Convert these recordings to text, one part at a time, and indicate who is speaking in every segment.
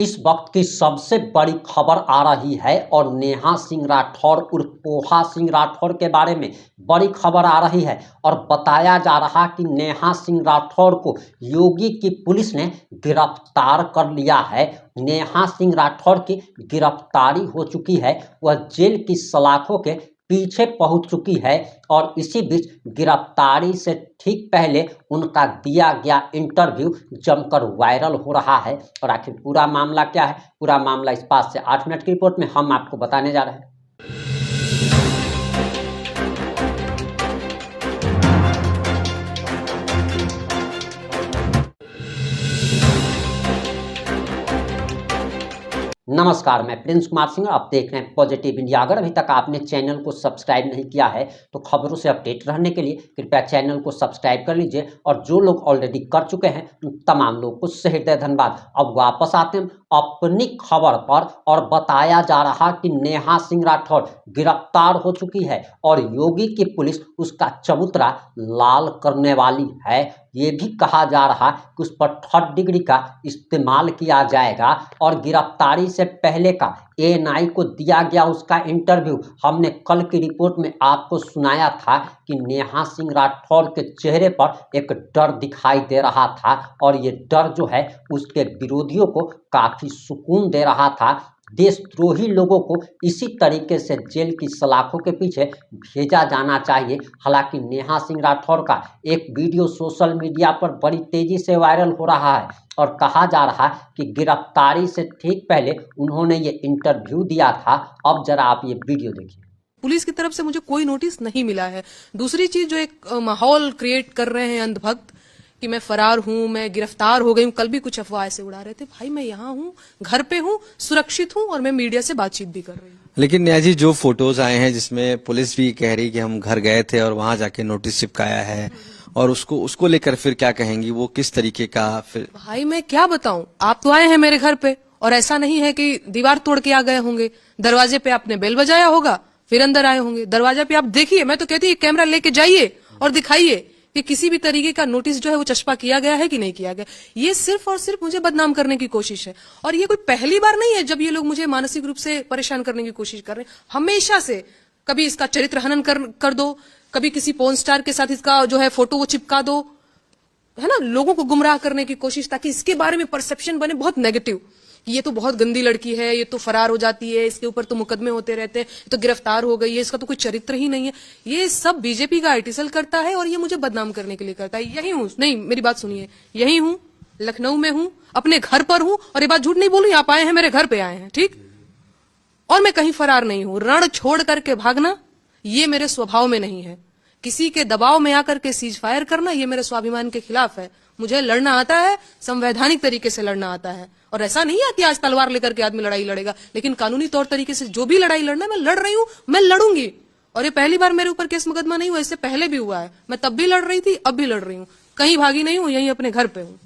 Speaker 1: इस वक्त की सबसे बड़ी खबर आ रही है और नेहा सिंह राठौर उर्फ पोहा सिंह राठौर के बारे में बड़ी खबर आ रही है और बताया जा रहा कि नेहा सिंह राठौर को योगी की पुलिस ने गिरफ्तार कर लिया है। नेहा सिंह राठौर की गिरफ्तारी हो चुकी है, वह जेल की सलाखों के पीछे पहुंच चुकी है और इसी बीच गिरफ्तारी से ठीक पहले उनका दिया गया इंटरव्यू जमकर वायरल हो रहा है। और आखिर पूरा मामला क्या है, पूरा मामला इस 5 से 8 मिनट की रिपोर्ट में हम आपको बताने जा रहे हैं। नमस्कार, मैं प्रिंस कुमार सिंह, आप देख रहे हैं पॉजिटिव इंडिया। अगर अभी तक आपने चैनल को सब्सक्राइब नहीं किया है तो खबरों से अपडेट रहने के लिए कृपया चैनल को सब्सक्राइब कर लीजिए और जो लोग ऑलरेडी कर चुके हैं उन तमाम लोगों को सहृदय धन्यवाद। अब वापस आते हैं अपनी खबर पर और बताया जा रहा कि नेहा सिंह राठौर गिरफ्तार हो चुकी है और योगी की पुलिस उसका चबूतरा लाल करने वाली है। ये भी कहा जा रहा कि उस पर 3rd डिग्री का इस्तेमाल किया जाएगा और गिरफ्तारी से पहले का एएनआई को दिया गया उसका इंटरव्यू हमने कल की रिपोर्ट में आपको सुनाया था कि नेहा सिंह राठौर के चेहरे पर एक डर दिखाई दे रहा था और ये डर जो है उसके विरोधियों को काफी सुकून दे रहा था। देशद्रोही लोगों को इसी तरीके से जेल की सलाखों के पीछे भेजा जाना चाहिए। हालांकि नेहा सिंह राठौर का एक वीडियो सोशल मीडिया पर बड़ी तेजी से वायरल हो रहा है और कहा जा रहा है कि गिरफ्तारी से ठीक पहले उन्होंने ये इंटरव्यू दिया था। अब जरा आप ये वीडियो देखिए।
Speaker 2: पुलिस की तरफ से मुझे कोई नोटिस नहीं मिला है। दूसरी चीज, जो एक माहौल क्रिएट कर रहे हैं अंधभक्त कि मैं फरार हूं, मैं गिरफ्तार हो गई हूं, कल भी कुछ अफवाह ऐसे उड़ा रहे थे। भाई मैं यहाँ हूँ, घर पे हूँ, सुरक्षित हूँ और मैं मीडिया से बातचीत भी कर रही हूँ।
Speaker 3: लेकिन नेहा जी, जो फोटोज आए हैं जिसमें पुलिस भी कह रही कि हम घर गए थे और वहां जाके नोटिस चिपकाया है, और उसको लेकर फिर क्या कहेंगी, वो किस तरीके का? फिर
Speaker 2: भाई मैं क्या बताऊं, आप तो आए हैं मेरे घर पे और ऐसा नहीं है कि दीवार तोड़ के आ गए होंगे। दरवाजे पे आपने बेल बजाया होगा, फिर अंदर आए होंगे। दरवाजे पे आप देखिए, मैं तो कहती हूँ कैमरा लेके जाइए और दिखाइए कि किसी भी तरीके का नोटिस जो है वो चस्पा किया गया है कि नहीं किया गया। ये सिर्फ और सिर्फ मुझे बदनाम करने की कोशिश है और ये कोई पहली बार नहीं है जब ये लोग मुझे मानसिक रूप से परेशान करने की कोशिश कर रहे हैं। हमेशा से कभी इसका चरित्र हनन कर दो, कभी किसी पोर्न स्टार के साथ इसका जो है फोटो वो चिपका दो, है ना, लोगों को गुमराह करने की कोशिश, ताकि इसके बारे में परसेप्शन बने बहुत नेगेटिव कि ये तो बहुत गंदी लड़की है, ये तो फरार हो जाती है, इसके ऊपर तो मुकदमे होते रहते हैं, तो गिरफ्तार हो गई है, इसका तो कोई चरित्र ही नहीं है। ये सब बीजेपी का आईटी सेल करता है और ये मुझे बदनाम करने के लिए करता है। यही हूं, नहीं मेरी बात सुनिए, यही हूं, लखनऊ में हूं, अपने घर पर हूं और ये बात झूठ नहीं बोलूं, आप आए हैं मेरे घर पे आए हैं, ठीक, और मैं कहीं फरार नहीं हूं। रण छोड़ करके भागना ये मेरे स्वभाव में नहीं है। किसी के दबाव में आकर के सीज फायर करना ये मेरे स्वाभिमान के खिलाफ है। मुझे लड़ना आता है, संवैधानिक तरीके से लड़ना आता है और ऐसा नहीं है कि आज तलवार लेकर के आदमी लड़ाई लड़ेगा, लेकिन कानूनी तौर तरीके से जो भी लड़ाई लड़ना है मैं लड़ रही हूं, मैं लड़ूंगी। और ये पहली बार मेरे ऊपर केस मुकदमा नहीं हुआ, इससे पहले भी हुआ है। मैं तब भी लड़ रही थी, अब भी लड़ रही हूँ, कहीं भागी नहीं हूँ, यहीं अपने घर पे हूँ।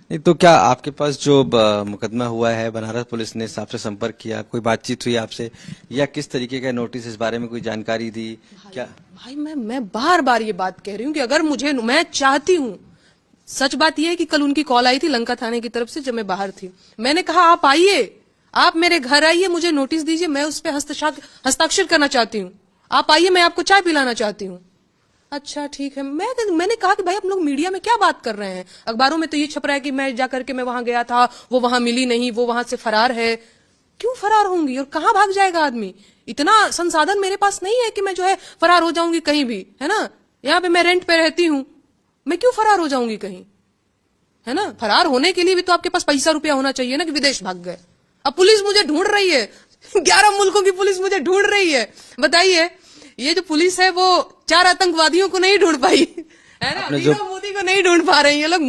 Speaker 3: नहीं तो क्या आपके पास जो मुकदमा हुआ है, बनारस पुलिस ने आपसे संपर्क किया, कोई बातचीत हुई आपसे, या किस तरीके का नोटिस, इस बारे में कोई जानकारी दी? क्या
Speaker 2: भाई मैं बार बार ये बात कह रही हूँ कि अगर मैं चाहती हूँ, सच बात यह है कि कल उनकी कॉल आई थी लंका थाने की तरफ से जब मैं बाहर थी। मैंने कहा आप आइए, आप मेरे घर आइए, मुझे नोटिस दीजिए, मैं उस पर हस्ताक्षर करना चाहती हूँ, आप आइए, मैं आपको चाय पिलाना चाहती हूँ। अच्छा ठीक है। मैंने कहा कि भाई आप लोग मीडिया में क्या बात कर रहे हैं, अखबारों में तो ये छप रहा है कि मैं जाकर के मैं वहां गया था, वो वहां मिली नहीं, वो वहां से फरार है। क्यों फरार होंगी और कहाँ भाग जाएगा आदमी? इतना संसाधन मेरे पास नहीं है कि मैं जो है फरार हो जाऊंगी कहीं भी, है ना। यहाँ पे मैं रेंट पे रहती हूँ, मैं क्यों फरार हो जाऊंगी कहीं, है ना। फरार होने के लिए भी तो आपके पास पैसा रुपया होना चाहिए ना, कि विदेश भाग गए। अब पुलिस मुझे ढूंढ रही है 11 मुल्कों की पुलिस मुझे ढूंढ रही है। बताइए, ये जो पुलिस है वो 4 आतंकवादियों को नहीं ढूंढ पाई, है ना, नीरव मोदी को नहीं ढूंढ पा रही है लोग,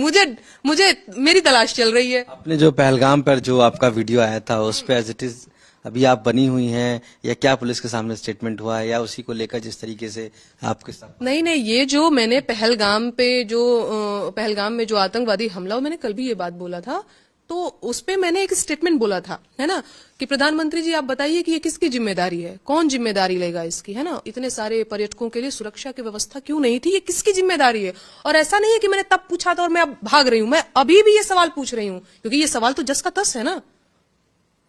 Speaker 2: मुझे मेरी तलाश चल रही है।
Speaker 3: आपने जो पहलगाम पर जो आपका वीडियो आया था उस पर एज इट इज अभी आप बनी हुई हैं, या क्या पुलिस के सामने स्टेटमेंट हुआ है, या उसी को लेकर जिस तरीके से आपके साथ?
Speaker 2: नहीं, ये जो मैंने पहलगाम में जो आतंकवादी हमला, मैंने कल भी ये बात बोला था, तो उस पे मैंने एक स्टेटमेंट बोला था, है ना, कि प्रधानमंत्री जी आप बताइए कि ये किसकी जिम्मेदारी है, कौन जिम्मेदारी लेगा इसकी, है ना। इतने सारे पर्यटकों के लिए सुरक्षा की व्यवस्था क्यों नहीं थी, ये किसकी जिम्मेदारी है। और ऐसा नहीं है कि मैंने तब पूछा था और मैं अब भाग रही हूं, मैं अभी भी ये सवाल पूछ रही हूं, क्योंकि ये सवाल तो जस का तस है ना।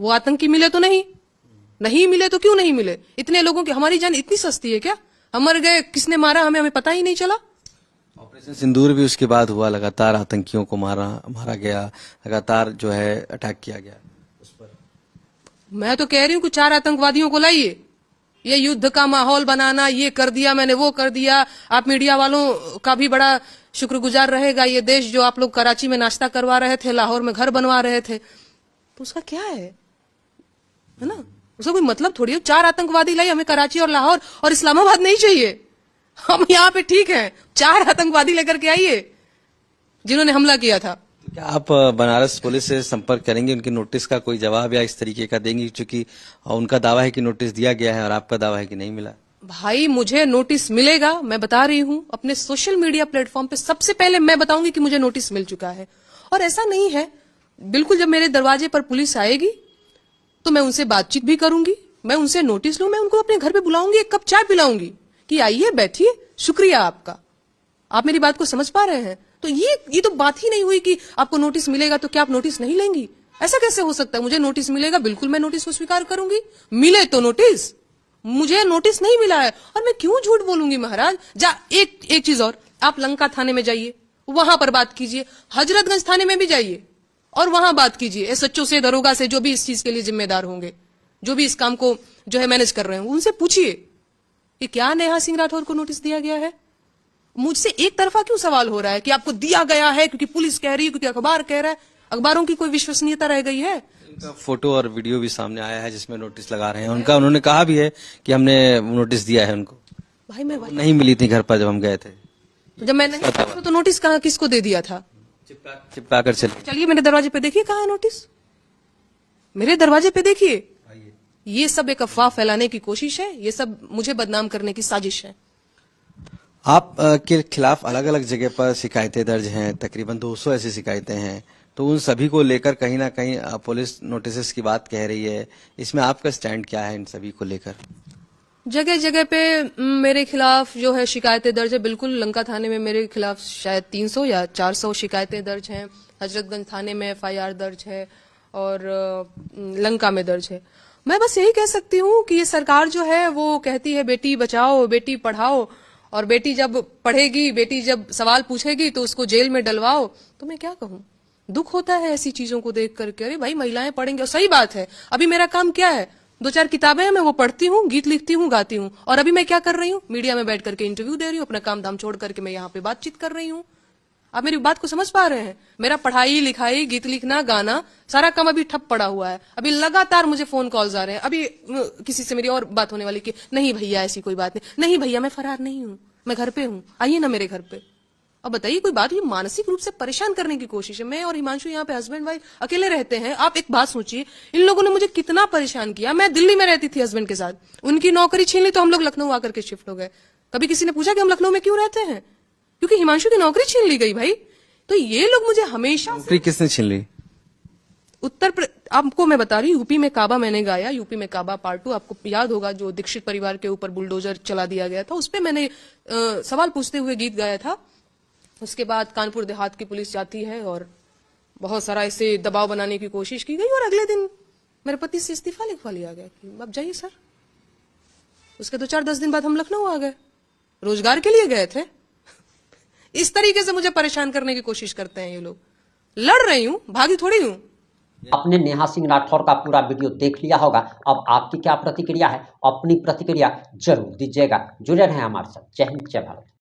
Speaker 2: वो आतंकी मिले तो नहीं मिले तो क्यों नहीं मिले? इतने लोगों की हमारी जान इतनी सस्ती है क्या? हम मर गए, किसने मारा हमें पता ही नहीं चला।
Speaker 3: ऑपरेशन सिंदूर भी उसके बाद हुआ, लगातार आतंकियों को मारा गया, लगातार जो है अटैक किया गया उस पर।
Speaker 2: मैं तो कह रही हूँ कि 4 आतंकवादियों को लाइए, ये युद्ध का माहौल बनाना, ये कर दिया मैंने, वो कर दिया। आप मीडिया वालों का भी बड़ा शुक्रगुजार रहेगा ये देश, जो आप लोग कराची में नाश्ता करवा रहे थे, लाहौर में घर बनवा रहे थे, तो उसका क्या है ना? उसका कोई मतलब थोड़ी है। 4 आतंकवादी लाई, हमें कराची और लाहौर और इस्लामाबाद नहीं चाहिए। हम यहाँ पे ठीक हैं, 4 आतंकवादी लेकर के आइए जिन्होंने हमला किया था।
Speaker 3: क्या आप बनारस पुलिस से संपर्क करेंगे, उनके नोटिस का कोई जवाब या इस तरीके का देंगे, क्योंकि उनका दावा है कि नोटिस दिया गया है और आपका दावा है कि नहीं मिला?
Speaker 2: भाई मुझे नोटिस मिलेगा, मैं बता रही हूं अपने सोशल मीडिया प्लेटफॉर्म पे सबसे पहले मैं बताऊंगी कि मुझे नोटिस मिल चुका है। और ऐसा नहीं है, बिल्कुल जब मेरे दरवाजे पर पुलिस आएगी तो मैं उनसे बातचीत भी करूंगी, मैं उनसे नोटिस लूं, मैं उनको अपने घर पे बुलाऊंगी, 1 कप चाय पिलाऊंगी कि आइए बैठिए, शुक्रिया आपका। आप मेरी बात को समझ पा रहे हैं? तो ये तो बात ही नहीं हुई कि आपको नोटिस मिलेगा तो क्या आप नोटिस नहीं लेंगी? ऐसा कैसे हो सकता है? मुझे नोटिस मिलेगा, बिल्कुल मैं नोटिस को स्वीकार करूंगी। मिले तो नोटिस, मुझे नोटिस नहीं मिला है और मैं क्यों झूठ बोलूंगी महाराज। एक चीज और, आप लंका थाने में जाइए, वहां पर बात कीजिए, हजरतगंज थाने में भी जाइए और वहां बात कीजिए एसएचओ से, दरोगा से, जो भी इस चीज के लिए जिम्मेदार होंगे, जो भी इस काम को जो है मैनेज कर रहे हैं, उनसे पूछिए कि क्या नेहा सिंह राठौर को नोटिस दिया गया है। मुझसे एक तरफा क्यों सवाल हो रहा है कि आपको दिया गया है क्योंकि पुलिस कह रही है, क्योंकि अखबार कह रहा है? अखबारों की कोई विश्वसनीयता रह गई है?
Speaker 3: उनका फोटो और वीडियो भी सामने आया है जिसमें नोटिस लगा रहे हैं उनका। उन्होंने कहा भी है कि हमने नोटिस दिया है उनको।
Speaker 2: भाई मैं
Speaker 3: नहीं मिली थी घर पर जब हम गए थे।
Speaker 2: जब मैंने तो नोटिस कहा किसको दे दिया था?
Speaker 3: चिपका कर
Speaker 2: चलिए मेरे दरवाजे पे देखिए, कहाँ है नोटिस? मेरे दरवाजे पे देखिए। ये सब एक अफवाह फैलाने की कोशिश है, ये सब मुझे बदनाम करने की साजिश है।
Speaker 3: आप के खिलाफ अलग अलग जगह पर शिकायतें दर्ज हैं, तकरीबन 200 ऐसी शिकायतें हैं, तो उन सभी को लेकर कहीं ना कहीं पुलिस नोटिस की बात कह रही है। इसमें आपका स्टैंड क्या है इन सभी को लेकर?
Speaker 2: जगह जगह पे मेरे खिलाफ जो है शिकायतें दर्ज है। बिल्कुल लंका थाने में मेरे खिलाफ शायद 300 या 400 शिकायतें दर्ज हैं, हजरतगंज थाने में FIR दर्ज है और लंका में दर्ज है। मैं बस यही कह सकती हूँ कि ये सरकार जो है वो कहती है बेटी बचाओ, बेटी पढ़ाओ, और बेटी जब पढ़ेगी, बेटी जब सवाल पूछेगी तो उसको जेल में डलवाओ। तो मैं क्या कहूँ, दुख होता है ऐसी चीजों को देख करके। अरे भाई महिलाएं पढ़ेंगे, और सही बात है। अभी मेरा काम क्या है? 2-4 किताबें हैं, मैं वो पढ़ती हूँ, गीत लिखती हूँ, गाती हूँ। और अभी मैं क्या कर रही हूँ? मीडिया में बैठ करके इंटरव्यू दे रही हूँ, अपना काम धाम छोड़ करके मैं यहाँ पे बातचीत कर रही हूँ। आप मेरी बात को समझ पा रहे हैं? मेरा पढ़ाई लिखाई, गीत लिखना, गाना, सारा काम अभी ठप पड़ा हुआ है। अभी लगातार मुझे फोन कॉल्स आ रहे हैं। अभी किसी से मेरी और बात होने वाली कि नहीं भैया ऐसी कोई बात नहीं, नहीं भैया मैं फरार नहीं हूँ, मैं घर पे हूँ, आइए ना मेरे घर पे। अब बताइए कोई बात, ये मानसिक रूप से परेशान करने की कोशिश है। मैं और हिमांशु यहाँ पे हस्बैंड वाइफ अकेले रहते हैं। आप एक बात सोचिए, इन लोगों ने मुझे कितना परेशान किया। मैं दिल्ली में रहती थी हस्बैंड के साथ, उनकी नौकरी छीन ली तो हम लोग लखनऊ आकर के शिफ्ट हो गए। कभी किसी ने पूछा कि हम लखनऊ में क्यों रहते हैं? क्योंकि हिमांशु की नौकरी छीन ली गई भाई। तो ये लोग मुझे हमेशा
Speaker 3: नौकरी किसने छीन ली?
Speaker 2: आपको मैं बता रही हूँ, यूपी में काबा मैंने गाया, यूपी में काबा पार्ट 2 आपको याद होगा, जो दीक्षित परिवार के ऊपर बुलडोजर चला दिया गया था, उस पर मैंने सवाल पूछते हुए गीत गाया था। उसके बाद कानपुर देहात की पुलिस जाती है और बहुत सारा ऐसे दबाव बनाने की कोशिश की गई, और अगले दिन मेरे पति से इस्तीफा लिखवा लिया गया कि अब जाइए सर। उसके 2-4-10 दिन बाद हम लखनऊ आ गए, रोजगार के लिए गए थे। इस तरीके से मुझे परेशान करने की कोशिश करते हैं ये लोग। लड़ रही हूं, भागी थोड़ी हूं।
Speaker 1: आपने नेहा सिंह राठौर का पूरा वीडियो देख लिया होगा। अब आपकी क्या प्रतिक्रिया है? अपनी प्रतिक्रिया जरूर दीजिएगा। जुड़े रहें हमारे साथ। जय हिंद, जय भारत।